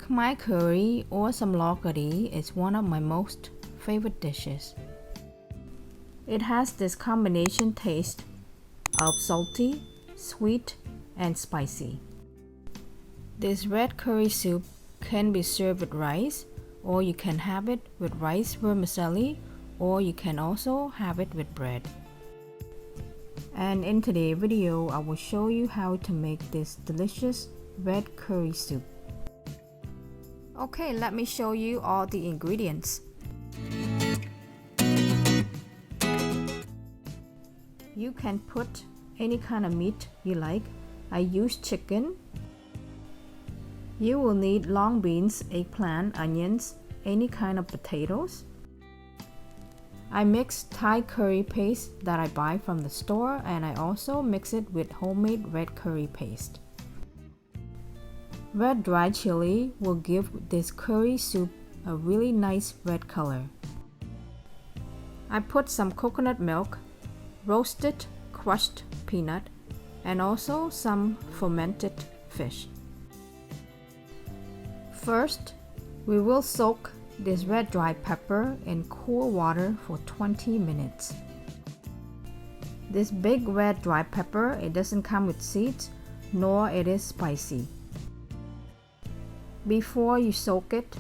Khmer curry or samlor curry is one of my most favorite dishes. It has this combination taste of salty, sweet, and spicy. This red curry soup can be served with rice, or you can have it with rice vermicelli, or you can also have it with bread. And in today's video, I will show you how to make this delicious red curry soup. Okay, let me show you all the ingredients. You can put any kind of meat you like. I use chicken. You will need long beans, eggplant, onions, any kind of potatoes. I mix Thai curry paste that I buy from the store, and I also mix it with homemade red curry paste. Red dried chili will give this curry soup a really nice red color. I put some coconut milk, roasted crushed peanut, and also some fermented fish. First, we will soak this red dried pepper in cool water for 20 minutes. This big red dried pepper, it doesn't come with seeds, nor it is spicy. Before you soak it,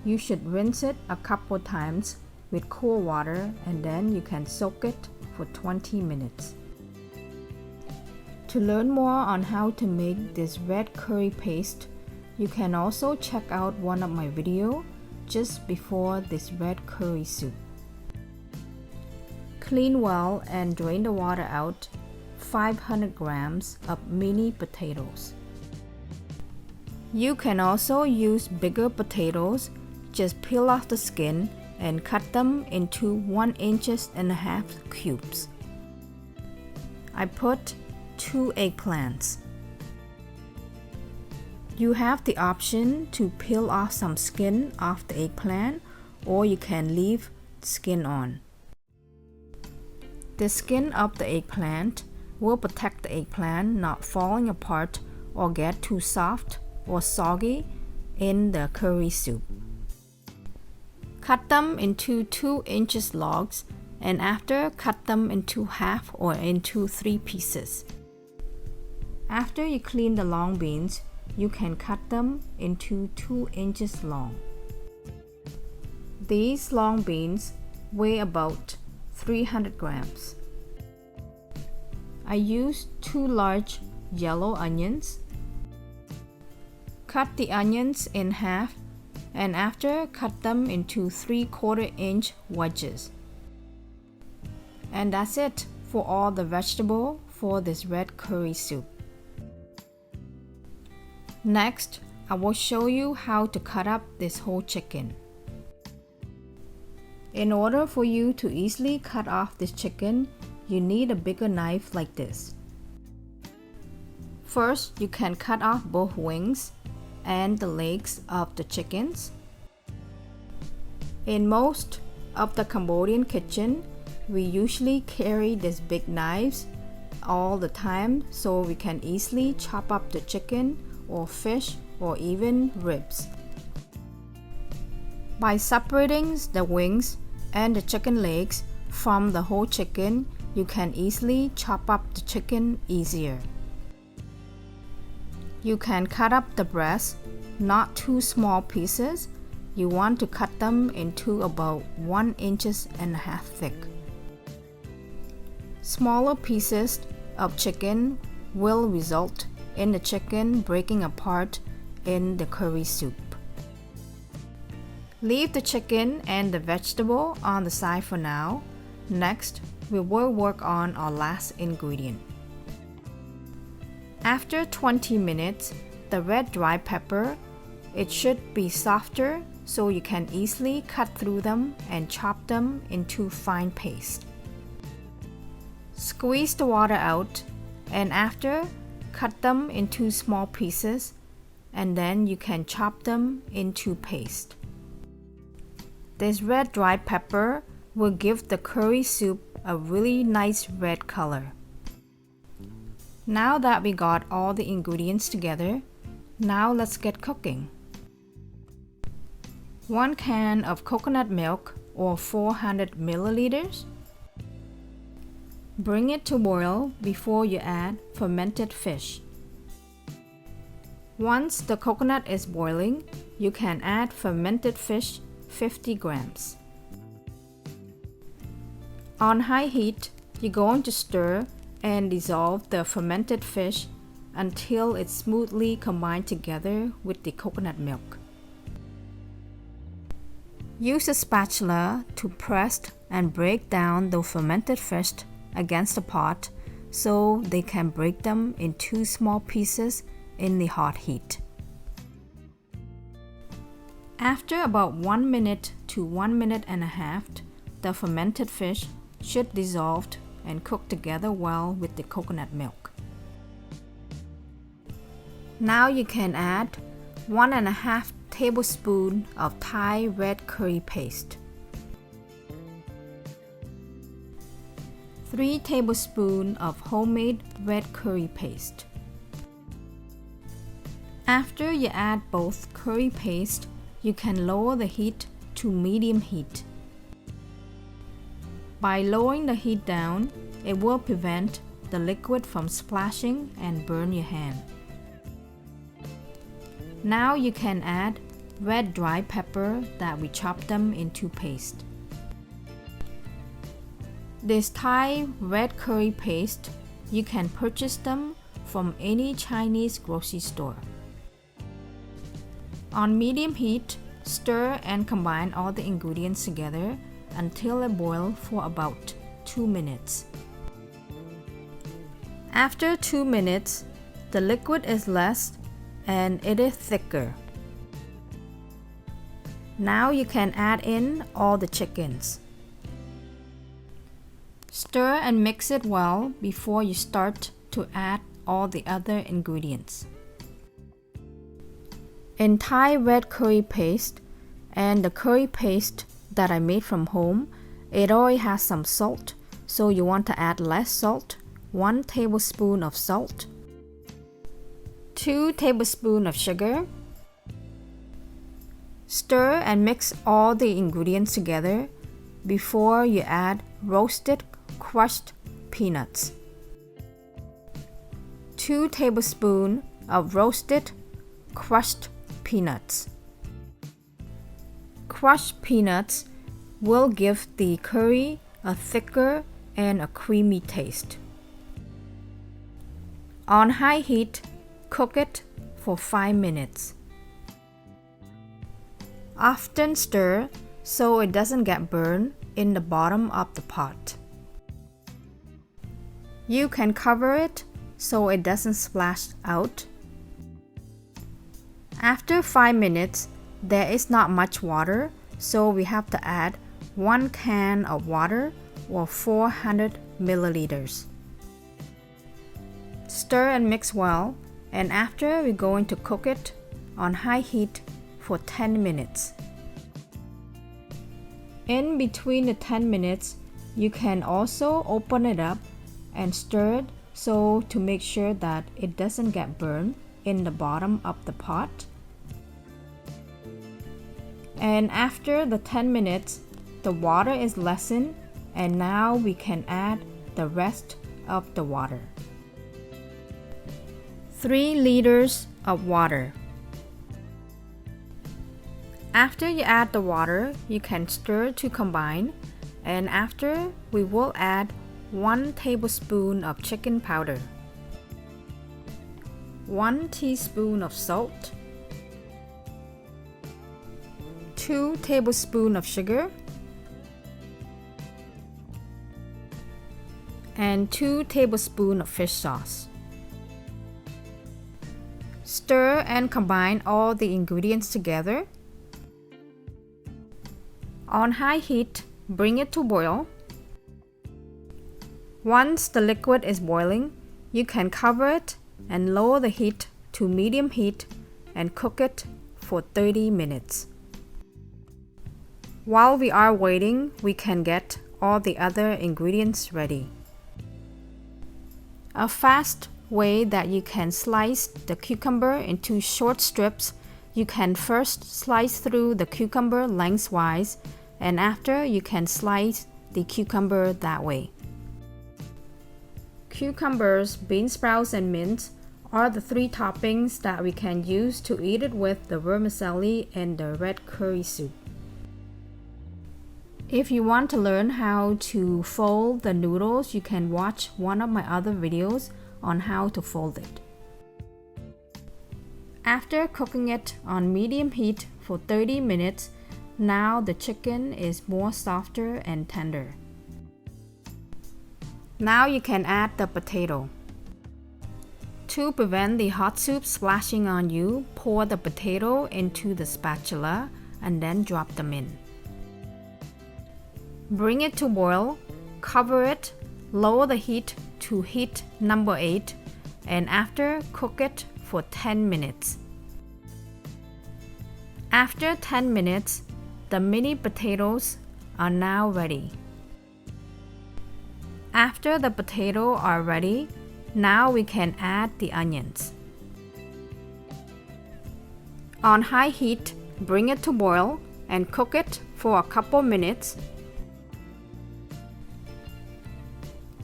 you should rinse it a couple times with cool water, and then you can soak it for 20 minutes. To learn more on how to make this red curry paste, you can also check out one of my videos just before this red curry soup. Clean well and drain the water out 500 grams of mini potatoes. You can also use bigger potatoes. Just peel off the skin and cut them into 1.5 inches cubes. I put 2 eggplants. You have the option to peel off some skin off the eggplant, or you can leave skin on. The skin of the eggplant will protect the eggplant not falling apart or get too soft or soggy in the curry soup. Cut them into 2-inch logs, and after cut them into half or into 3 pieces. After you clean the long beans, you can cut them into 2 inches long. These long beans weigh about 300 grams. I used 2 large yellow onions. Cut the onions in half, and after cut them into 3/4 inch wedges. And that's it for all the vegetable for this red curry soup. Next, I will show you how to cut up this whole chicken. In order for you to easily cut off this chicken, you need a bigger knife like this. First, you can cut off both wings and the legs of the chickens. In most of the Cambodian kitchen, we usually carry these big knives all the time, so we can easily chop up the chicken or fish or even ribs. By separating the wings and the chicken legs from the whole chicken, you can easily chop up the chicken easier. You can cut up the breast, not too small pieces. You want to cut them into about 1.5 inches thick. Smaller pieces of chicken will result in the chicken breaking apart in the curry soup. Leave the chicken and the vegetable on the side for now. Next, we will work on our last ingredient. After 20 minutes, the red dry pepper, it should be softer, so you can easily cut through them and chop them into fine paste. Squeeze the water out, and after, cut them into small pieces, and then you can chop them into paste. This red dry pepper will give the curry soup a really nice red color. Now that we got all the ingredients together, now let's get cooking. 1 can of coconut milk or 400 milliliters. Bring it to boil before you add fermented fish. Once the coconut is boiling, you can add fermented fish 50 grams. On high heat, you're going to stir and dissolve the fermented fish until it's smoothly combined together with the coconut milk. Use a spatula to press and break down the fermented fish against the pot so they can break them in 2 small pieces in the hot heat. After about 1 minute to 1 minute and a half, the fermented fish should dissolve and cook together well with the coconut milk. Now you can add 1.5 tablespoons of Thai red curry paste, 3 tablespoons of homemade red curry paste. After you add both curry paste, you can lower the heat to medium heat. By lowering the heat down, it will prevent the liquid from splashing and burn your hand. Now you can add red dry pepper that we chopped them into paste. This Thai red curry paste, you can purchase them from any Chinese grocery store. On medium heat, stir and combine all the ingredients together until they boil for about 2 minutes. After 2 minutes, the liquid is less and it is thicker. Now you can add in all the chickens. Stir and mix it well before you start to add all the other ingredients. In Thai red curry paste and the curry paste that I made from home, it already has some salt, so you want to add less salt, 1 tablespoon of salt, 2 tablespoons of sugar. Stir and mix all the ingredients together before you add roasted crushed peanuts, 2 tablespoons of roasted crushed peanuts. Crushed peanuts will give the curry a thicker and a creamy taste. On high heat, cook it for 5 minutes. Often stir so it doesn't get burned in the bottom of the pot. You can cover it so it doesn't splash out. After 5 minutes, there is not much water, so we have to add 1 can of water or 400 milliliters. Stir and mix well, and after we're going to cook it on high heat for 10 minutes. In between the 10 minutes, you can also open it up and stir it so to make sure that it doesn't get burned in the bottom of the pot. And after the 10 minutes, the water is lessened, and now we can add the rest of the water. 3 liters of water. After you add the water, you can stir to combine, and after we will add 1 tablespoon of chicken powder, 1 teaspoon of salt, 2 tablespoons of sugar, and 2 tablespoons of fish sauce. Stir and combine all the ingredients together. On high heat, bring it to boil. Once the liquid is boiling, you can cover it and lower the heat to medium heat and cook it for 30 minutes. While we are waiting, we can get all the other ingredients ready. A fast way that you can slice the cucumber into short strips you can first slice through the cucumber lengthwise, and after you can slice the cucumber that way. Cucumbers, bean sprouts, and mint are the three toppings that we can use to eat it with the vermicelli and the red curry soup. If you want to learn how to fold the noodles, you can watch one of my other videos on how to fold it. After cooking it on medium heat for 30 minutes, now the chicken is more softer and tender. Now you can add the potato. To prevent the hot soup splashing on you, pour the potato into the spatula and then drop them in. Bring it to boil, cover it, lower the heat to heat number 8, and after cook it for 10 minutes. After 10 minutes, the mini potatoes are now ready. After the potatoes are ready, now we can add the onions. On high heat, bring it to boil and cook it for a couple minutes.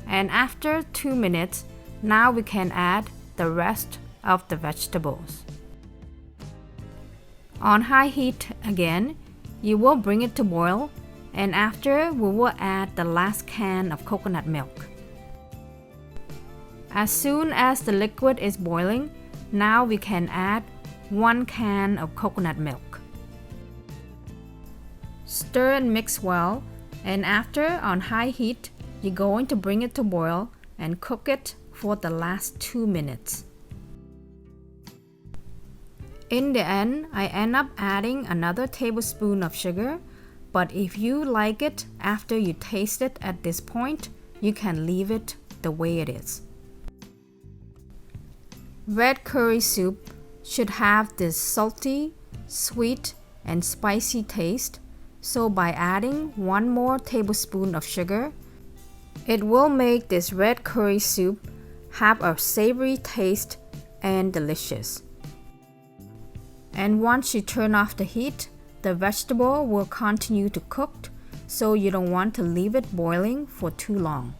And after 2 minutes, now we can add the rest of the vegetables. On high heat again, you will bring it to boil, and after we will add the last can of coconut milk. As soon as the liquid is boiling, now we can add 1 can of coconut milk. Stir and mix well, and after on high heat, you're going to bring it to boil and cook it for the last 2 minutes. In the end, I end up adding another tablespoon of sugar, but if you like it after you taste it at this point, you can leave it the way it is. Red curry soup should have this salty, sweet, and spicy taste, so by adding 1 more tablespoon of sugar, it will make this red curry soup have a savory taste and delicious. And once you turn off the heat, the vegetable will continue to cook, so you don't want to leave it boiling for too long.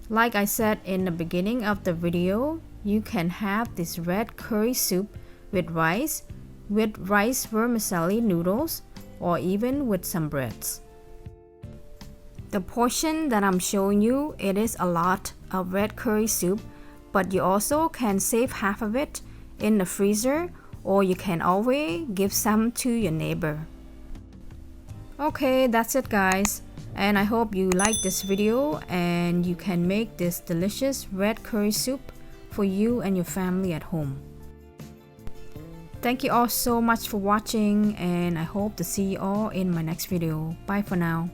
Like I said in the beginning of the video, you can have this red curry soup with rice vermicelli noodles, or even with some breads. The portion that I'm showing you, it is a lot of red curry soup, but you also can save half of it in the freezer, or you can always give some to your neighbor. Okay, that's it guys, and I hope you like this video and you can make this delicious red curry soup for you and your family at home. Thank you all so much for watching, and I hope to see you all in my next video. Bye for now.